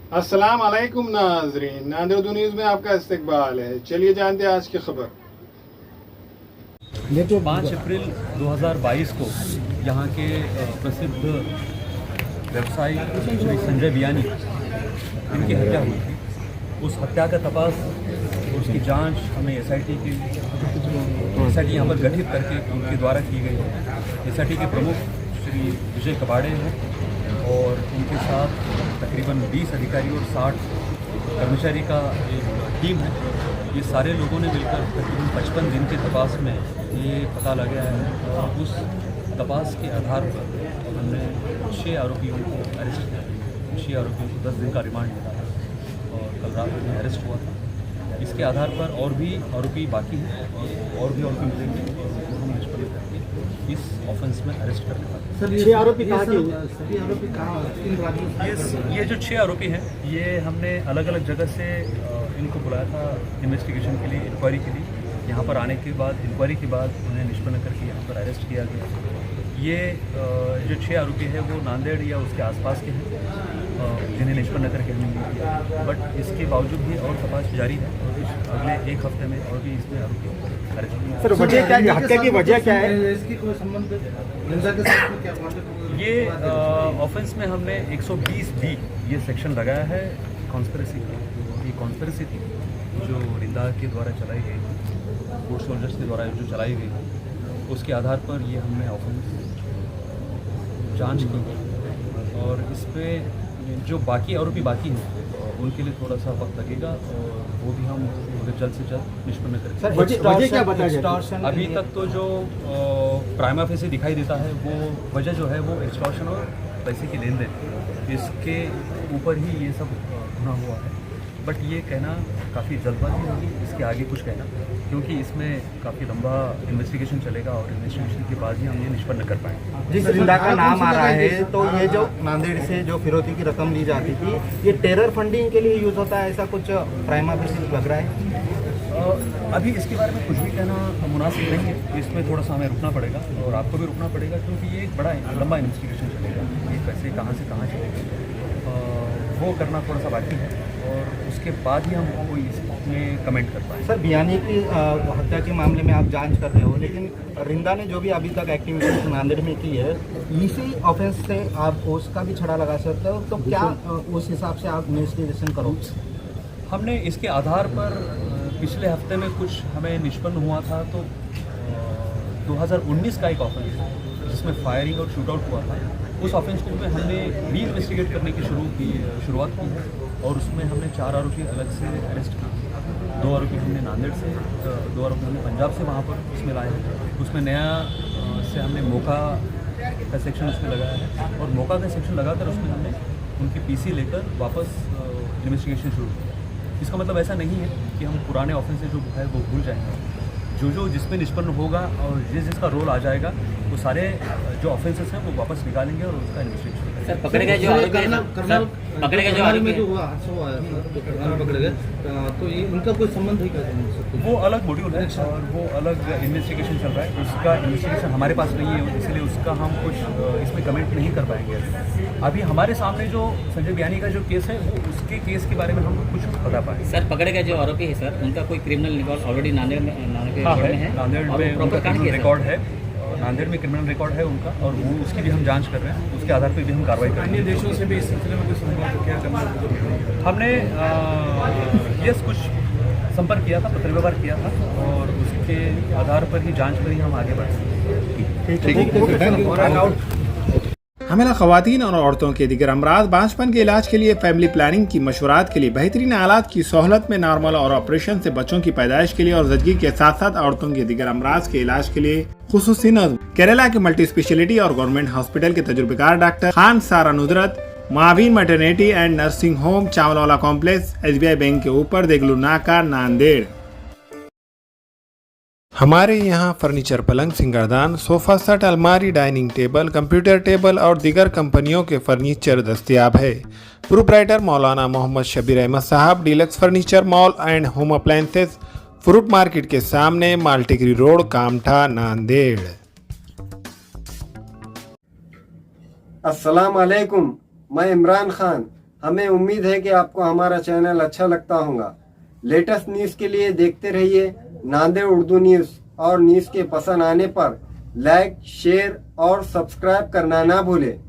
अस्सलाम वालेकुम नाजरीन, नांदेड़ न्यूज़ में आपका इस्तकबाल है। चलिए जानते हैं आज की खबर। 5 अप्रैल 2022 को यहाँ के प्रसिद्ध व्यवसायी श्री संजय बियानी इनकी हत्या हुई थी। उस हत्या का तपास, उसकी जांच हमें एसआईटी यहाँ पर गठित करके उनके द्वारा की गई है। एसआईटी के प्रमुख श्री विजय कबाड़े हैं और उनके साथ तकरीबन 20 अधिकारी और 60 कर्मचारी का एक टीम है। ये सारे लोगों ने मिलकर तकरीबन 55 दिन के तपास में ये पता लगा है और उस तपास के आधार पर हमने 6 आरोपियों को अरेस्ट किया। 6 आरोपियों को 10 दिन का रिमांड मिला है और कल रात में अरेस्ट हुआ था। इसके आधार पर और भी आरोपी बाकी हैं और भी आरोपी मिलेंगे और उनको हम निष्पन्न करके इस ऑफेंस में अरेस्ट करने वाले हैं। सर, 6 आरोपी कहाँ के? सभी आरोपी कहाँ? ये जो 6 आरोपी हैं, ये हमने अलग अलग जगह से इनको बुलाया था इन्वेस्टिगेशन के लिए, इंक्वायरी के लिए। यहाँ पर आने के बाद, इंक्वायरी के बाद उन्हें निष्पन्न करके यहाँ पर अरेस्ट किया गया। ये जो 6 आरोपी हैं वो नांदेड़ या उसके आसपास के हैं जिन्हें निष्पन्न करके हमने नहीं किया। बट इसके बावजूद भी और तपास जारी है और अगले एक हफ्ते में और भी इसमें आरोपियों को अरेस्ट किया। सर, वजह क्या है? हत्या की वजह क्या है? इसकी कोई संबंध हिंसा के साथ में क्या? ये ऑफेंस में हमने 120B ये सेक्शन लगाया है कॉन्स्पिरेसी का। ये कॉन्स्पिरेसी थी जो रिंदा के द्वारा चलाई गई, फूड सोल्जर्स के द्वारा जो चलाई गई, उसके आधार पर ये हमने ऑफेंस जांच की और इस पर जो बाकी आरोपी बाकी हैं उनके लिए थोड़ा सा वक्त लगेगा और वो भी हम जल्द से जल्द निष्पन्न करेंगे। सर, वजह क्या बताया? अभी तक तो जो प्राइमा फेसी दिखाई देता है वो वजह जो है वो एक्सटॉर्शन और पैसे की लेन देन, इसके ऊपर ही ये सब होना हुआ है। बट ये कहना काफ़ी जल्दबाजी होगी इसके आगे कुछ कहना, क्योंकि इसमें काफ़ी लंबा इन्वेस्टिगेशन चलेगा और इन्वेस्टिगेशन के बाद ही हम ये निष्पन्न कर पाएंगे। जिस रिंदा का नाम आ रहा है, तो ये जो नांदेड़ से जो फिरौती की रकम ली जाती थी, ये टेरर फंडिंग के लिए यूज होता है, ऐसा कुछ प्राइमा फेसी लग रहा है? अभी इसके बारे में कुछ भी कहना मुनासिब नहीं है। इसमें थोड़ा सा हमें रुकना पड़ेगा और आपको भी रुकना पड़ेगा, क्योंकि ये एक बड़ा लंबा इन्वेस्टिगेशन चलेगा। ये पैसे कहाँ से कहाँ चलेगा वो करना थोड़ा सा बाकी है और उसके बाद ही हम कोई इसमें कमेंट कर पाएँ। सर, बियानी की हत्या के मामले में आप जांच कर रहे हो, लेकिन रिंदा ने जो भी अभी तक एक्टिविटीज नांदेड़ में की है, इसी ऑफेंस से आप उसका भी छड़ा लगा सकते हो, तो क्या उस हिसाब से आप इन्वेस्टिगेशन करो? हमने इसके आधार पर पिछले हफ्ते में कुछ हमें निष्पन्न हुआ था, तो 2019 का एक ऑफेंस जिसमें फायरिंग और शूटआउट हुआ था, उस ऑफेंस को हमने री इन्वेस्टिगेट करने की शुरुआत की है और उसमें हमने 4 आरोपी अलग से अरेस्ट किए। 2 आरोपी हमने नांदेड़ से, 2 आरोपी हमने पंजाब से वहाँ पर उसमें लाए हैं। उसमें नया से हमने मोका का सेक्शन उसमें लगाया है और मोका का सेक्शन लगाकर उसमें हमने उनकी पीसी लेकर वापस इन्वेस्टिगेशन शुरू किया। इसका मतलब ऐसा नहीं है कि हम पुराने ऑफेंस जो है वो भूल जाएंगे। जो जिसमें निष्पन्न होगा और जिसका रोल आ जाएगा, वो सारे जो ऑफेंसेस हैं वो वापस निकालेंगे और उसका इन्वेस्टिगेशन करेंगे। सर, पकड़े गए जो आरोपी पकड़े गए, तो ये उनका कोई संबंध है क्या? वो अलग मॉड्यूल है और वो अलग इन्वेस्टिगेशन चल रहा है। उसका इन्वेस्टिगेशन हमारे पास नहीं है, इसलिए उसका हम कुछ इसमें कमेंट नहीं कर पाएंगे। अभी हमारे सामने जो संजय बियानी का जो केस है, वो उसके केस के बारे में हम कुछ बता पाएंगे। सर, पकड़े गए जो आरोपी है सर, उनका कोई क्रिमिनल रिकॉर्ड ऑलरेडी नांदेड़ में है? नांदेड़ में उनका क्रिमिनल रिकॉर्ड है, नांदेड़ में क्रिमिनल रिकॉर्ड है उनका और वो उसकी भी हम जांच कर रहे हैं। उसके आधार पर भी हम कार्रवाई करेंगे। अन्य देशों से भी इस सिलसिले में कुछ संपर्क क्या करना? हमने कुछ संपर्क किया था, पत्र व्यवहार किया था और उसके आधार पर ही जांच पर ही हम आगे बढ़ सकते हैं। हमें ख़वातीन और औरतों के दिगर अमराज बांझपन के इलाज के लिए फैमिली प्लानिंग की मशवरात के लिए बेहतरीन आलात की सहूलत में नॉर्मल और ऑपरेशन से बच्चों की पैदाइश के लिए और ज़चगी के साथ साथ औरतों के दिगर अमराज के इलाज के लिए खुसूसी नज़्म केरला के मल्टी स्पेशलिटी और गवर्नमेंट हॉस्पिटल के तजुर्बेकार doctor Khan Sara Nudrat, Maveen maternity and nursing home, Chawalwala complex, SBI bank के ऊपर, देगलू नाका, नांदेड़। हमारे यहाँ फर्नीचर, पलंग, सिंगारदान, सोफा सेट, अलमारी, डाइनिंग टेबल, कंप्यूटर टेबल और दीगर कंपनियों के फर्नीचर दस्तयाब है। प्रोप्राइटर मौलाना मोहम्मद शबीर अहमद साहब, deluxe furniture mall and home appliances, fruit market के सामने, माल्टीगिरी रोड, कामठा, नांदेड़। अस्सलाम वालेकुम, मैं इमरान खान हमें उम्मीद है कि आपको हमारा चैनल अच्छा लगता होगा। लेटेस्ट न्यूज़ के लिए देखते रहिए नांदेड़ उर्दू न्यूज़, और न्यूज़ के पसंद आने पर लाइक, शेयर और सब्सक्राइब करना ना भूलें।